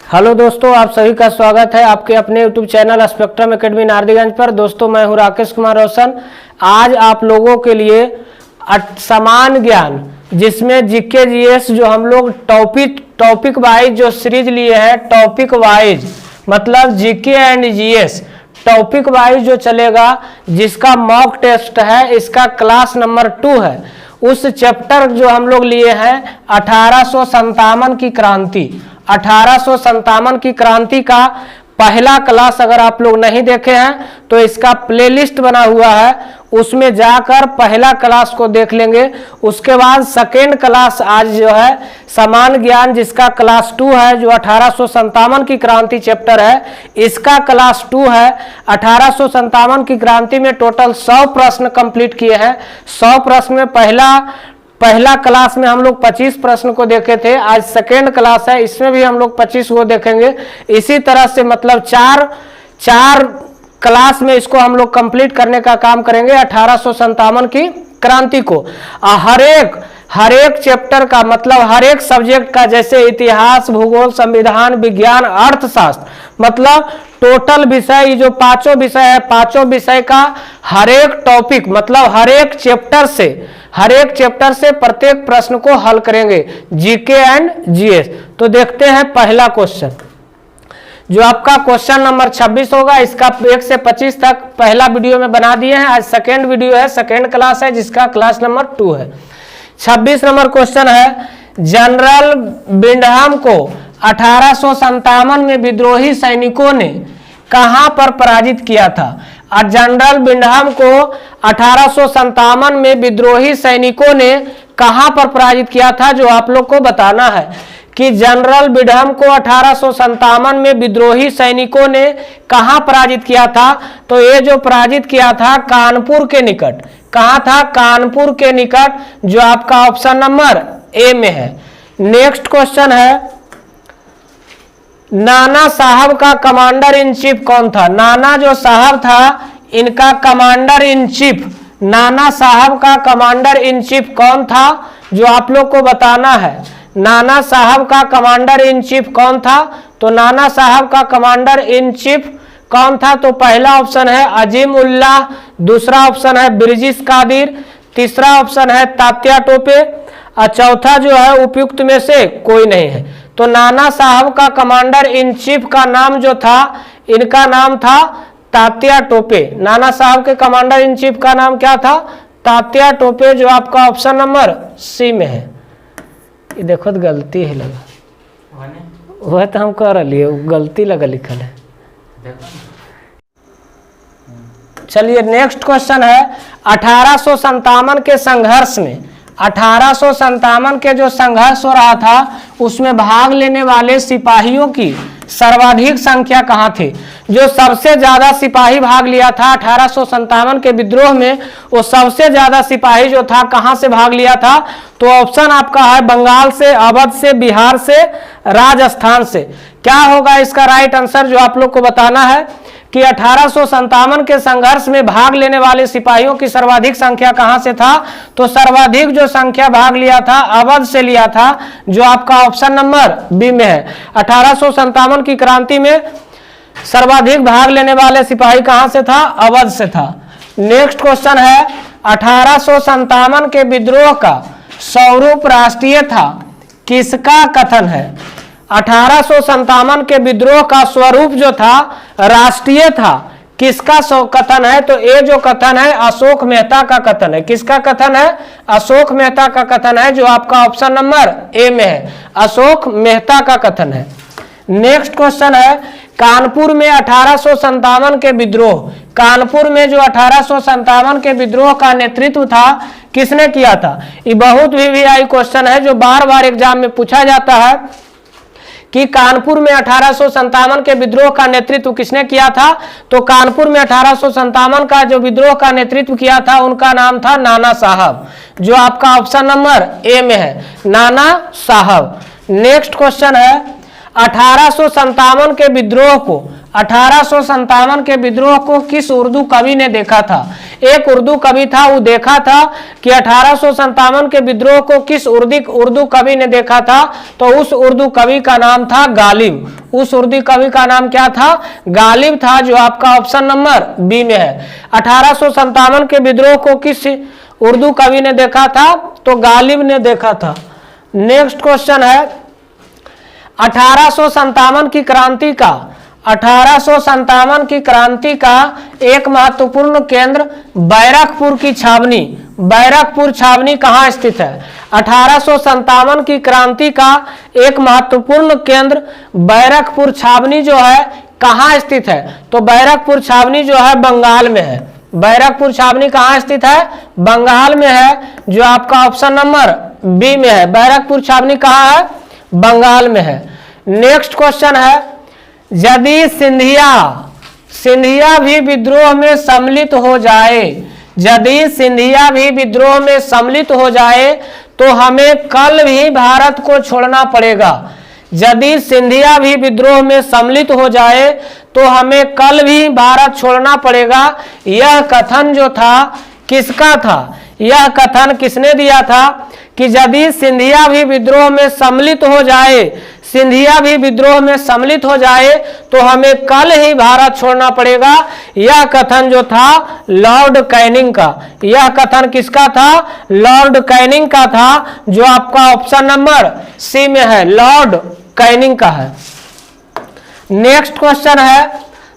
Hello दोस्तों, आप सभी का स्वागत है आपके अपने YouTube channel spectrum academy Nardiganj पर। दोस्तों मैं हूं राकेश कुमार रोशन। आज आप लोगों के लिए समान ज्ञान जिसमें जीके जीएस जो हम लोग टॉपिक वाइज जो सीरीज लिए हैं, टॉपिक वाइज मतलब GK and GS topic wise जो चलेगा, जिसका मॉक टेस्ट है, इसका क्लास नंबर 2 है। उस चैप्टर जो हम लोग लिए हैं 1857 की क्रांति, 1857 की क्रांति का पहला क्लास अगर आप लोग नहीं देखे हैं तो इसका प्लेलिस्ट बना हुआ है, उसमें जाकर पहला क्लास को देख लेंगे। उसके बाद सेकेंड क्लास आज जो है समान ज्ञान, जिसका क्लास 2 है, जो 1857 की क्रांति चैप्टर है, इसका क्लास 2 है। 1857 की क्रांति में टोटल 100 प्रश्न कंप्लीट किए हैं। 100 प्रश्न में पहला क्लास में हम लोग 25 प्रश्न को देखे थे। आज सेकेंड क्लास है, इसमें भी हम लोग 25 को देखेंगे। इसी तरह से मतलब चार क्लास में इसको हम लोग कंप्लीट करने का काम करेंगे 1857 की क्रांति को। हर एक चैप्टर का मतलब हर एक सब्जेक्ट का, जैसे इतिहास, भूगोल, संविधान, विज्ञान, अर्थशास्त्र, मतलब टोटल विषय, जो पांचों विषय है, पांचों विषय का हर एक टॉपिक मतलब हर एक चैप्टर से प्रत्येक प्रश्न को हल करेंगे, जीके एंड जीएस। तो देखते हैं पहला क्वेश्चन, जो आपका क्वेश्चन नंबर 26 होगा। इसका 1 से 25 तक पहला वीडियो में बना दिए हैं। आज सेकेंड वीडियो है, सेकेंड क्लास है, जिसका क्लास नंबर 2 है। 26 नंबर क्वेश्चन है, जनरल बिंडहम को 1857 में विद्रोही सैनिकों ने कहां पर पराजित किया था? और जनरल बिंडहम को 1857 में विद्रोही सैनिकों ने कहां पर पराजित किया था, जो आप लोग को बताना है कि जनरल बिंडहम को 1857 में विद्रोही सैनिकों ने कहां पराजित किया था। तो ये जो पराजित किया था कानपुर के निकट। कहां था? कानपुर के निकट, जो आपका ऑप्शन नंबर ए में है। नेक्स्ट क्वेश्चन है, नाना साहब का कमांडर इन चीफ कौन था? नाना जो साहब था, इनका कमांडर इन चीफ, नाना साहब का कमांडर इन चीफ कौन था, जो आप लोग को बताना है। नाना साहब का कमांडर इन चीफ कौन था? तो नाना साहब का कमांडर इन चीफ कौन था? तो पहला ऑप्शन है अजीम उल्लाह, दूसरा ऑप्शन है बिरजिस कादिर, तीसरा ऑप्शन है तात्या टोपे, और चौथा जो है उपयुक्त में से कोई नहीं है। तो नाना साहब का कमांडर इन चीफ का नाम जो था, इनका नाम था तात्या टोपे। नाना साहब के कमांडर इन चीफ का नाम क्या था? तात्या टोपे, जो आपका ऑप्शन नंबर सी में है। ये देखो तो गलती है लगा, वह तो हम कर लिए, गलती लगा लिखल है। चलिए नेक्स्ट क्वेश्चन है, 1857 के संघर्ष में, 1857 के जो संघर्ष हो रहा था उसमें भाग लेने वाले सिपाहियों की सर्वाधिक संख्या कहाँ थी? जो सबसे ज्यादा सिपाही भाग लिया था 1857 के विद्रोह में, वो सबसे ज्यादा सिपाही जो था कहाँ से भाग लिया था? तो ऑप्शन आपका है बंगाल से, अवध से, बिहार से, राजस्थान से। क्या होगा इसका राइट आंसर, जो आप लोग को बताना है कि 1857 के संघर्ष में भाग लेने वाले सिपाहियों की सर्वाधिक संख्या कहां से था? तो सर्वाधिक जो संख्या भाग लिया था अवध से लिया था, जो आपका ऑप्शन नंबर बी में है। 1857 की क्रांति में सर्वाधिक भाग लेने वाले सिपाही कहां से था? अवध से था। नेक्स्ट क्वेश्चन है, 1857 के विद्रोह का स्वरूप राष्ट्रीय था, किसका कथन है? 1857 के विद्रोह का स्वरूप जो था राष्ट्रीय था, किसका कथन है? तो ये जो कथन है अशोक मेहता का कथन है। किसका कथन है? अशोक मेहता का कथन है, जो आपका ऑप्शन नंबर ए में है। अशोक मेहता का कथन है। नेक्स्ट क्वेश्चन है, कानपुर में 1857 के विद्रोह, कानपुर में जो 1857 के विद्रोह का नेतृत्व था किसने किया था? ये बहुत वीवीआई क्वेश्चन है, जो बार बार एग्जाम में पूछा जाता है कि कानपुर में 1857 के विद्रोह का नेतृत्व किसने किया था? तो कानपुर में 1857 का जो विद्रोह का नेतृत्व किया था, उनका नाम था नाना साहब, जो आपका ऑप्शन नंबर ए में है, नाना साहब। नेक्स्ट क्वेश्चन है, 1857 के विद्रोह को 1857 के विद्रोह को किस उर्दू कवि ने देखा था? एक उर्दू कवि था, वो देखा था कि 1857 के विद्रोह को किस उर्दू कवि ने देखा था, तो उस उर्दू कवि का नाम था गालिब। उस उर्दू कवि का नाम क्या था? गालिब था, जो आपका ऑप्शन नंबर बी में है। 1857 के विद्रोह को किस उर्दू कवि ने देखा था? तो गालिब ने देखा था। नेक्स्ट क्वेश्चन है 1857 की क्रांति का 1857 की क्रांति का एक महत्वपूर्ण केंद्र बैरकपुर की छावनी। बैरकपुर छावनी कहाँ स्थित है? 1857 की क्रांति का एक महत्वपूर्ण केंद्र बैरकपुर छावनी जो है कहाँ स्थित है? तो बैरकपुर छावनी जो है बंगाल में है। बैरकपुर छावनी कहाँ स्थित है? बंगाल में है, जो आपका ऑप्शन नंबर बी में है। बैरकपुर छावनी कहाँ है? बंगाल में है। नेक्स्ट क्वेश्चन है यदि सिंधिया भी विद्रोह में सम्मिलित हो जाए, यदि सिंधिया भी विद्रोह में सम्मिलित हो जाए तो हमें कल भी भारत को छोड़ना पड़ेगा। यदि सिंधिया भी विद्रोह में सम्मिलित हो जाए तो हमें कल भी भारत छोड़ना पड़ेगा। यह कथन जो था किसका था? यह कथन किसने दिया था कि यदि सिंधिया भी विद्रोह में सम्मिलित हो जाए, सिंधिया भी विद्रोह में सम्मिलित हो जाए तो हमें कल ही भारत छोड़ना पड़ेगा। यह कथन जो था लॉर्ड कैनिंग का। यह कथन किसका था? लॉर्ड कैनिंग का था, जो आपका ऑप्शन नंबर सी में है, लॉर्ड कैनिंग का है। नेक्स्ट क्वेश्चन है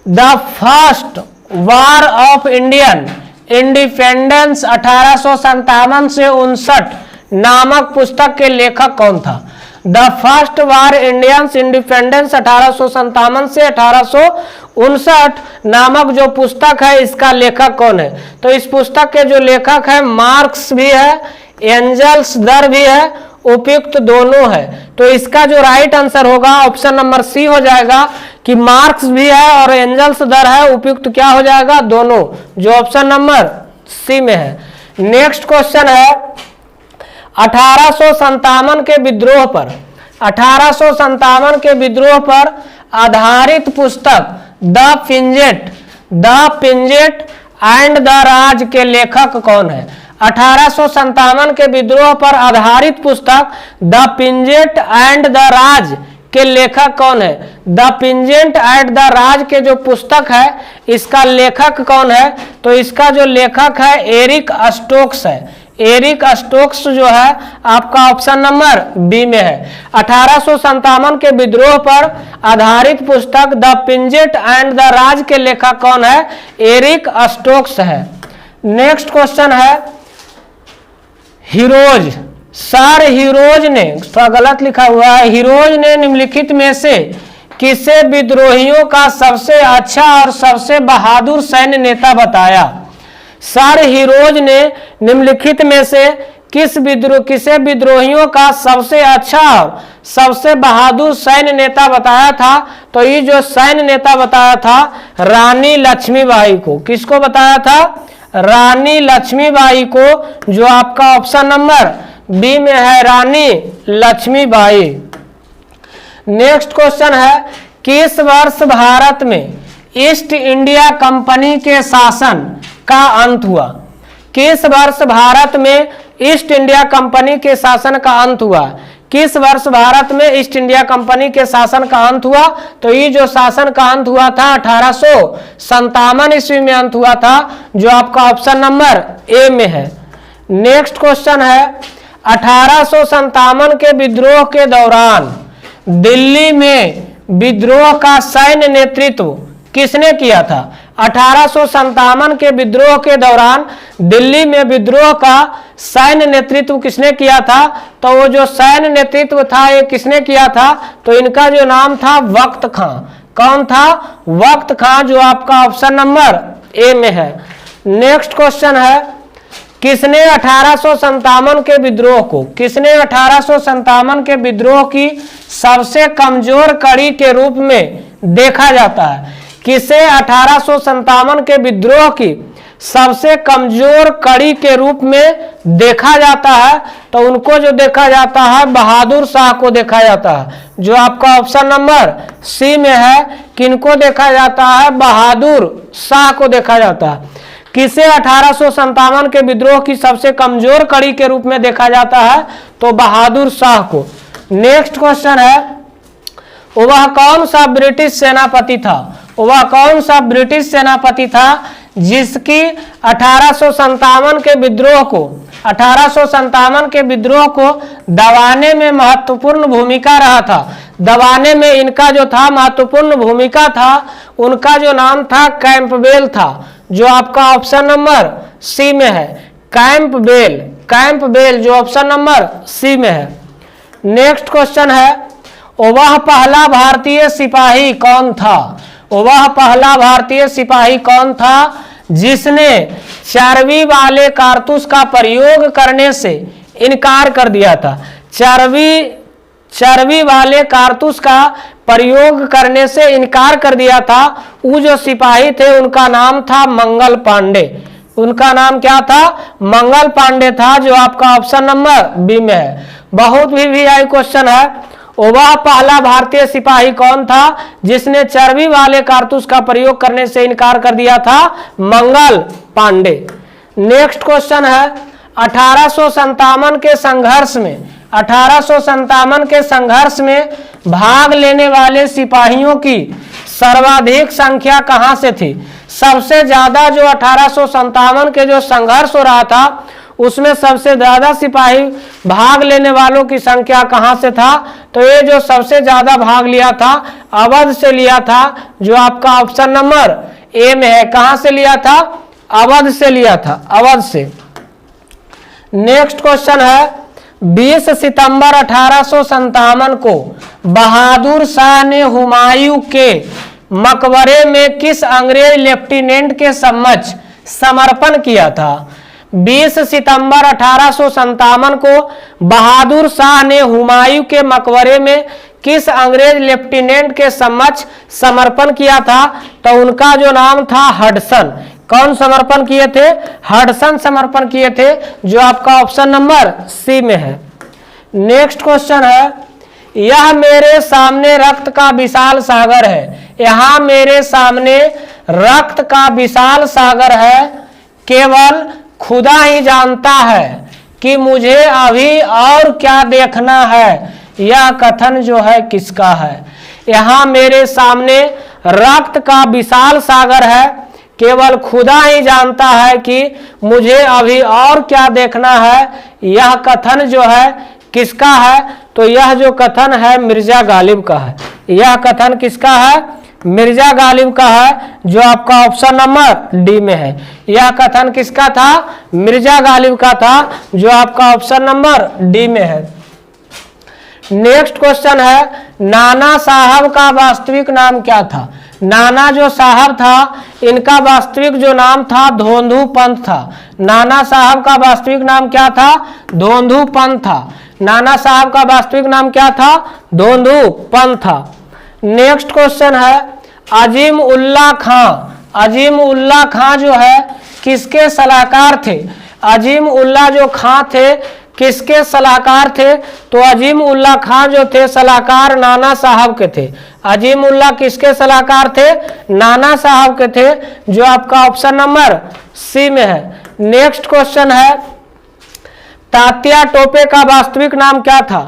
the first war of Indian independence 1857 से 59 नामक पुस्तक के लेखक कौन था? The first war Indians independence 1857 से 1859 नामक जो पुस्तक है, इसका लेखक कौन है? तो इस पुस्तक के जो लेखक है मार्क्स भी है, एंजल्स दर भी है, उपयुक्त दोनों है। तो इसका जो राइट आंसर होगा ऑप्शन नंबर सी हो जाएगा कि मार्क्स भी है और एंजल्स दर है, उपयुक्त क्या हो जाएगा? दोनों, जो ऑप्शन नंबर सी में है। नेक्स्ट क्वेश्चन है 1857 के विद्रोह पर 1857 के विद्रोह पर आधारित पुस्तक द पिंजेट एंड द राज के लेखक कौन है? 1857 के विद्रोह पर आधारित पुस्तक द पिंजेट एंड द राज के लेखक कौन है? द पिंजेट एंड द राज के जो पुस्तक है, इसका लेखक कौन है? तो इसका जो लेखक है एरिक स्टोक्स है। एरिक स्टोक्स जो है आपका ऑप्शन नंबर बी में है। 1857 के विद्रोह पर आधारित पुस्तक द पिंजेट एंड द राज के लेखक कौन है? एरिक स्टोक्स है। नेक्स्ट क्वेश्चन है हीरोज, सर हीरोज ने, थोड़ा गलत लिखा हुआ है, हीरोज ने निम्नलिखित में से किसे विद्रोहियों का सबसे अच्छा और सबसे बहादुर सैन्य नेता बताया? सर हीरोज ने निम्नलिखित में से किसे विद्रोहियों का सबसे अच्छा और सबसे बहादुर सैन्य नेता बताया था? तो ये जो सैन्य नेता बताया था रानी लक्ष्मीबाई को। किसको बताया था? रानी लक्ष्मीबाई को, जो आपका ऑप्शन नंबर बी में है, रानी लक्ष्मीबाई। नेक्स्ट क्वेश्चन है किस वर्ष भारत में ईस्ट इंडिया कंपनी के शासन का अंत हुआ? किस वर्ष भारत में ईस्ट इंडिया कंपनी के शासन का अंत हुआ? किस वर्ष भारत में ईस्ट इंडिया कंपनी के शासन का अंत हुआ? तो ये जो शासन का अंत हुआ था 1857 ईस्वी में अंत हुआ था, जो आपका ऑप्शन नंबर ए में है। नेक्स्ट क्वेश्चन है 1857 के विद्रोह के दौरान दिल्ली में विद्रोह का सैन्य नेतृत्व किसने किया था? 1857 के विद्रोह के दौरान दिल्ली में विद्रोह का सैन्य नेतृत्व किसने किया था? तो वो जो सैन्य नेतृत्व था ये किसने किया था? तो इनका जो नाम था वक्त खां। कौन था? वक्त खां, जो आपका ऑप्शन नंबर ए में है। नेक्स्ट क्वेश्चन है किसने 1857 के विद्रोह को, किसने 1857 के विद्रोह की सबसे कमजोर कड़ी के रूप में देखा जाता है? किसे 1857 के विद्रोह की सबसे कमजोर कड़ी के रूप में देखा जाता है, तो उनको जो देखा जाता है बहादुर शाह को देखा जाता है। जो आपका ऑप्शन नंबर सी में है, किनको देखा जाता है? बहादुर शाह को देखा जाता है। किसे 1857 के विद्रोह की सबसे कमजोर कड़ी के रूप में देखा जाता है? तो बहादुर शाह को। नेक्स्ट क्वेश्चन है, वह कौन सा ब्रिटिश सेनापति था? वह कौन सा ब्रिटिश सेनापति था जिसकी 1857 के विद्रोह को दबाने में महत्वपूर्ण भूमिका रहा था? दबाने में इनका जो था महत्वपूर्ण भूमिका था, उनका जो नाम था कैंपबेल था, जो आपका ऑप्शन नंबर सी में है। कैंपबेल जो ऑप्शन नंबर सी में है। नेक्स्ट क्वेश्चन है, वह पहला भारतीय सिपाही कौन था? वह पहला भारतीय सिपाही कौन था जिसने चर्बी वाले कारतूस का प्रयोग करने से इनकार कर दिया था? चर्बी वाले कारतूस का प्रयोग करने से इनकार कर दिया था। वो जो सिपाही थे उनका नाम था मंगल पांडे। उनका नाम क्या था? मंगल पांडे था, जो आपका ऑप्शन नंबर बी में है। बहुत भी आई क्वेश्चन है, वह पहला भारतीय सिपाही कौन था जिसने चर्बी वाले कारतूस का प्रयोग करने से इनकार कर दिया था? मंगल पांडे। नेक्स्ट क्वेश्चन है, 1857 के संघर्ष में भाग लेने वाले सिपाहियों की सर्वाधिक संख्या कहां से थी? सबसे ज्यादा जो 1857 के जो संघर्ष हो रहा था उसमें सबसे ज्यादा सिपाही भाग लेने वालों की संख्या कहां से था? तो ये जो सबसे ज्यादा भाग लिया था अवध से लिया था, जो आपका ऑप्शन नंबर ए में है। कहां से लिया था? अवध से लिया था, अवध से। नेक्स्ट क्वेश्चन है, 20 सितंबर 1857 को बहादुर शाह ने हुमायूं के मकबरे में किस अंग्रेज लेफ्टिनेंट के समक्ष समर्पण किया था? 20 सितंबर 1857 को बहादुर शाह ने हुमायूं के मकबरे में किस अंग्रेज लेफ्टिनेंट के समक्ष समर्पण किया था? तो उनका जो नाम था हडसन। कौन समर्पण किए थे? हडसन समर्पण किए थे, जो आपका ऑप्शन नंबर सी में है। नेक्स्ट क्वेश्चन है, यह मेरे सामने रक्त का विशाल सागर है। यहाँ मेरे सामने रक्त का विशाल सागर है, केवल खुदा ही जानता है कि मुझे अभी और क्या देखना है। यह कथन जो है किसका है? यहाँ मेरे सामने रक्त का विशाल सागर है, केवल खुदा ही जानता है कि मुझे अभी और क्या देखना है। यह कथन जो है किसका है? तो यह जो कथन है मिर्जा गालिब का है। यह कथन किसका है? मिर्जा गालिब का है, जो आपका ऑप्शन नंबर डी में है। यह कथन किसका था? मिर्जा गालिब का था, जो आपका ऑप्शन नंबर डी में है। नेक्स्ट क्वेश्चन है, नाना साहब का वास्तविक नाम क्या था? नाना जो साहब था, इनका वास्तविक जो नाम था धोंधू पंत था। नाना साहब का वास्तविक नाम क्या था? धोंधू पंत था। नाना साहब का वास्तविक नाम क्या था? धोंधू पंत था। नेक्स्ट क्वेश्चन है, अजीम उल्लाह खां। अजीम उल्लाह खां जो है किसके सलाहकार थे? अजीम उल्लाह जो खां थे किसके सलाहकार थे? तो अजीम उल्लाह खां जो थे सलाहकार नाना साहब के थे। अजीम उल्लाह किसके सलाहकार थे? नाना साहब के थे, जो आपका ऑप्शन नंबर सी में है। नेक्स्ट क्वेश्चन है, तात्या टोपे का वास्तविक नाम क्या था?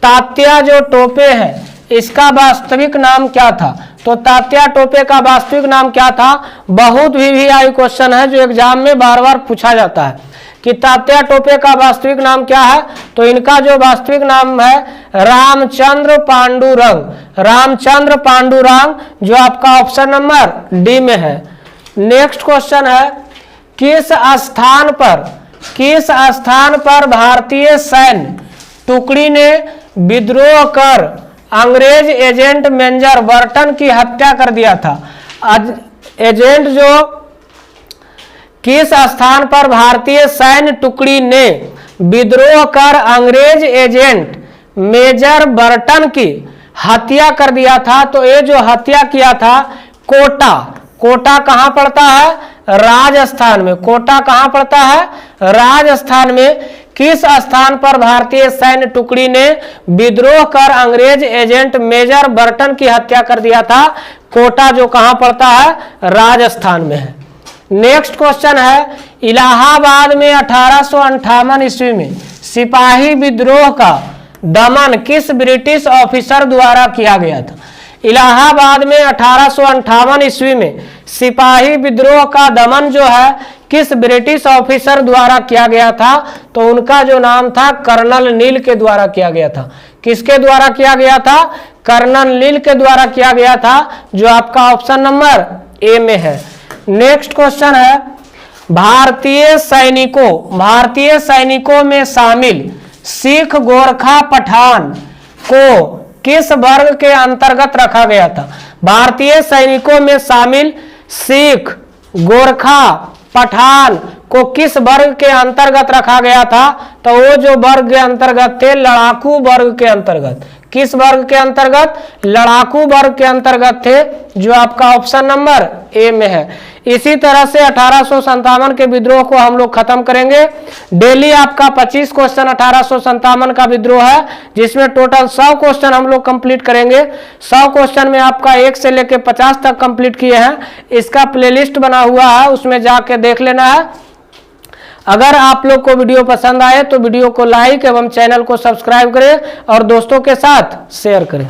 तात्या जो टोपे है इसका वास्तविक नाम क्या था? तो तात्या टोपे का वास्तविक नाम क्या था? बहुत भी आई क्वेश्चन है, जो एग्जाम में बार बार पूछा जाता है कि तात्या टोपे का वास्तविक नाम क्या है। तो इनका जो वास्तविक नाम है रामचंद्र पांडुरंग। रामचंद्र पांडुरंग, जो आपका ऑप्शन नंबर डी में है। नेक्स्ट क्वेश्चन है, किस स्थान पर भारतीय सैन्य टुकड़ी ने विद्रोह कर अंग्रेज एजेंट मेजर बर्टन की हत्या कर दिया था? एजेंट जो किस स्थान पर भारतीय सैन्य टुकड़ी ने विद्रोह कर अंग्रेज एजेंट मेजर बर्टन की हत्या कर दिया था? तो ये जो हत्या किया था कोटा। कोटा कहाँ पड़ता है? राजस्थान में। कोटा कहां पड़ता है? राजस्थान में। किस स्थान पर भारतीय सैन्य टुकड़ी ने विद्रोह कर अंग्रेज एजेंट मेजर बर्टन की हत्या कर दिया था? कोटा जो कहां पड़ता है? राजस्थान में है। नेक्स्ट क्वेश्चन है, इलाहाबाद में 1858 ईस्वी में सिपाही विद्रोह का दमन किस ब्रिटिश ऑफिसर द्वारा किया गया था? इलाहाबाद में 1858 ईस्वी में सिपाही विद्रोह का दमन जो है किस ब्रिटिश ऑफिसर द्वारा किया गया था? तो उनका जो नाम था कर्नल नील के द्वारा किया गया था। किसके द्वारा किया गया था? कर्नल नील के द्वारा किया गया था, जो आपका ऑप्शन नंबर ए में है। नेक्स्ट क्वेश्चन है, भारतीय सैनिकों में शामिल सिख, गोरखा, पठान को किस वर्ग के अंतर्गत रखा गया था? भारतीय सैनिकों में शामिल सिख, गोरखा, पठान को किस वर्ग के अंतर्गत रखा गया था? तो वो जो वर्ग के अंतर्गत थे लड़ाकू वर्ग के अंतर्गत। किस वर्ग के अंतर्गत? लड़ाकू वर्ग के अंतर्गत थे, जो आपका ऑप्शन नंबर ए में है। इसी तरह से 1857 के विद्रोह को हम लोग खत्म करेंगे। डेली आपका 25 क्वेश्चन 1857 का विद्रोह है, जिसमें टोटल 100 क्वेश्चन हम लोग कंप्लीट करेंगे। 100 क्वेश्चन में आपका 1 से लेकर 50 तक कंप्लीट किए हैं। इसका प्लेलिस्ट बना हुआ है, उसमें जाके देख लेना है। अगर आप लोग को वीडियो पसंद आए तो वीडियो को लाइक एवं चैनल को सब्सक्राइब करें और दोस्तों के साथ शेयर करें।